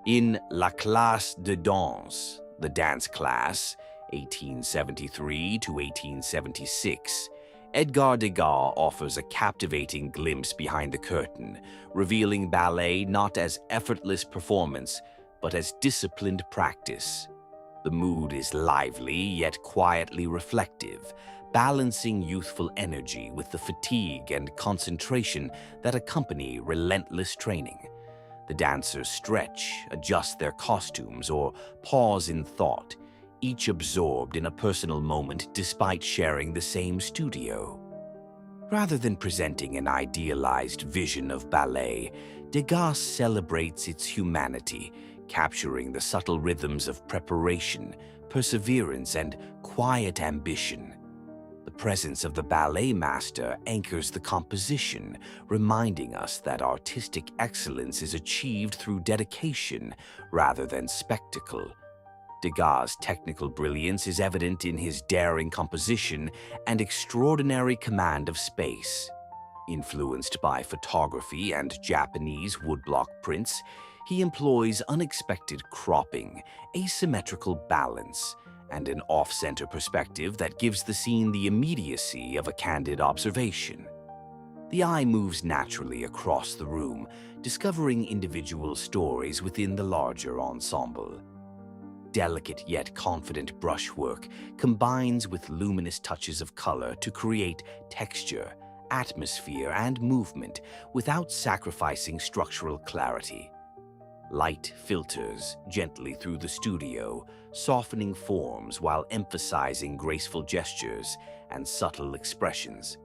In La Classe de Danse, the dance class, 1873 to 1876, Edgar Degas offers a captivating glimpse behind the curtain, revealing ballet not as effortless performance, but as disciplined practice. The mood is lively yet quietly reflective, balancing youthful energy with the fatigue and concentration that accompany relentless training. The dancers stretch, adjust their costumes, or pause in thought, each absorbed in a personal moment despite sharing the same studio. Rather than presenting an idealized vision of ballet, Degas celebrates its humanity, capturing the subtle rhythms of preparation, perseverance, and quiet ambition. The presence of the ballet master anchors the composition, reminding us that artistic excellence is achieved through dedication rather than spectacle. Degas' technical brilliance is evident in his daring composition and extraordinary command of space. Influenced by photography and Japanese woodblock prints, he employs unexpected cropping, asymmetrical balance, and an off-center perspective that gives the scene the immediacy of a candid observation. The eye moves naturally across the room, discovering individual stories within the larger ensemble. Delicate yet confident brushwork combines with luminous touches of color to create texture, atmosphere, and movement without sacrificing structural clarity. Light filters gently through the studio, softening forms while emphasizing graceful gestures and subtle expressions.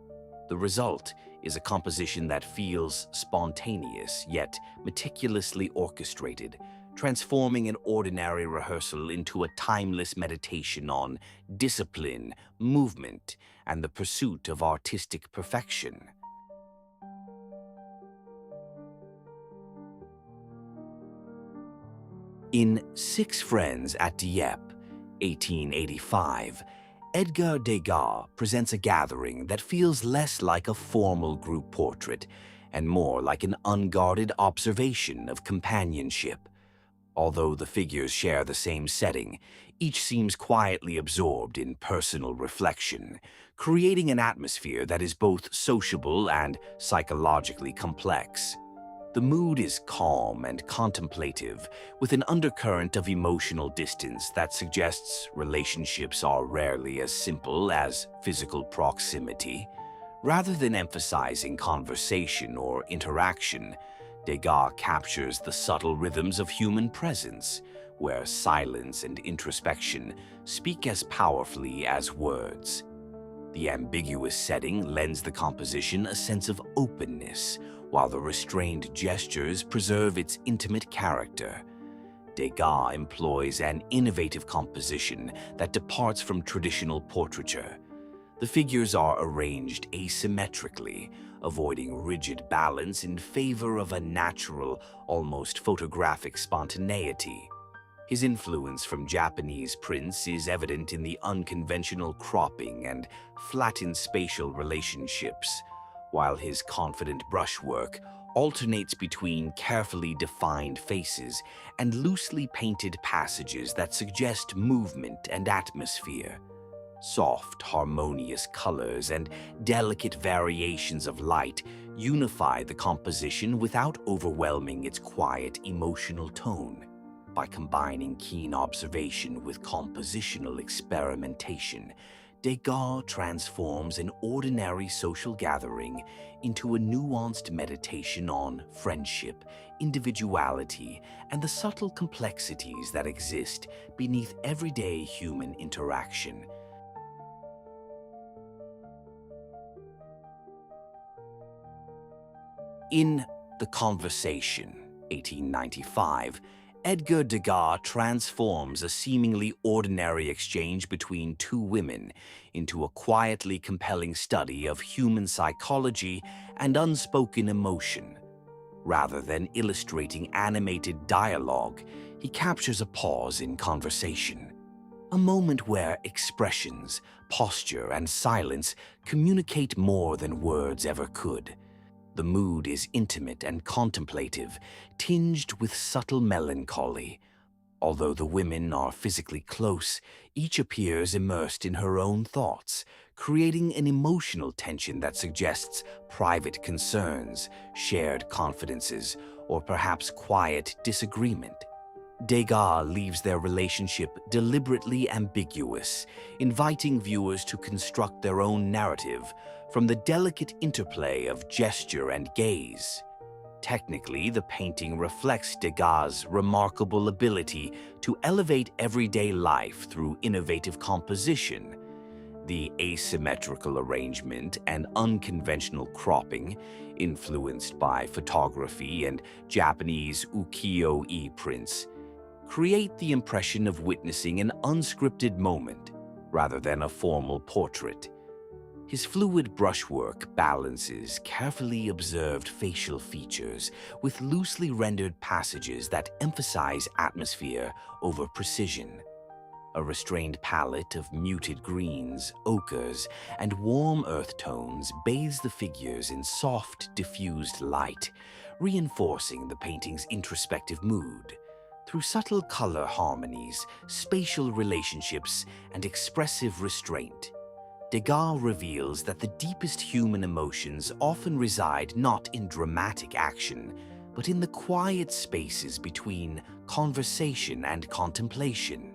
The result is a composition that feels spontaneous yet meticulously orchestrated, transforming an ordinary rehearsal into a timeless meditation on discipline, movement, and the pursuit of artistic perfection. In Six Friends at Dieppe, 1885, Edgar Degas presents a gathering that feels less like a formal group portrait and more like an unguarded observation of companionship. Although the figures share the same setting, each seems quietly absorbed in personal reflection, creating an atmosphere that is both sociable and psychologically complex. The mood is calm and contemplative, with an undercurrent of emotional distance that suggests relationships are rarely as simple as physical proximity. Rather than emphasizing conversation or interaction, Degas captures the subtle rhythms of human presence, where silence and introspection speak as powerfully as words. The ambiguous setting lends the composition a sense of openness, while the restrained gestures preserve its intimate character. Degas employs an innovative composition that departs from traditional portraiture. The figures are arranged asymmetrically, avoiding rigid balance in favor of a natural, almost photographic spontaneity. His influence from Japanese prints is evident in the unconventional cropping and flattened spatial relationships, while his confident brushwork alternates between carefully defined faces and loosely painted passages that suggest movement and atmosphere. Soft, harmonious colors and delicate variations of light unify the composition without overwhelming its quiet, emotional tone. By combining keen observation with compositional experimentation, Degas transforms an ordinary social gathering into a nuanced meditation on friendship, individuality, and the subtle complexities that exist beneath everyday human interaction. In The Conversation, 1895, Edgar Degas transforms a seemingly ordinary exchange between two women into a quietly compelling study of human psychology and unspoken emotion. Rather than illustrating animated dialogue, he captures a pause in conversation, a moment where expressions, posture, and silence communicate more than words ever could. The mood is intimate and contemplative, tinged with subtle melancholy. Although the women are physically close, each appears immersed in her own thoughts, creating an emotional tension that suggests private concerns, shared confidences, or perhaps quiet disagreement. Degas leaves their relationship deliberately ambiguous, inviting viewers to construct their own narrative from the delicate interplay of gesture and gaze. Technically, the painting reflects Degas' remarkable ability to elevate everyday life through innovative composition. The asymmetrical arrangement and unconventional cropping, influenced by photography and Japanese ukiyo-e prints, create the impression of witnessing an unscripted moment rather than a formal portrait. His fluid brushwork balances carefully observed facial features with loosely rendered passages that emphasize atmosphere over precision. A restrained palette of muted greens, ochres, and warm earth tones bathes the figures in soft, diffused light, reinforcing the painting's introspective mood. Through subtle color harmonies, spatial relationships, and expressive restraint, Degas reveals that the deepest human emotions often reside not in dramatic action, but in the quiet spaces between conversation and contemplation.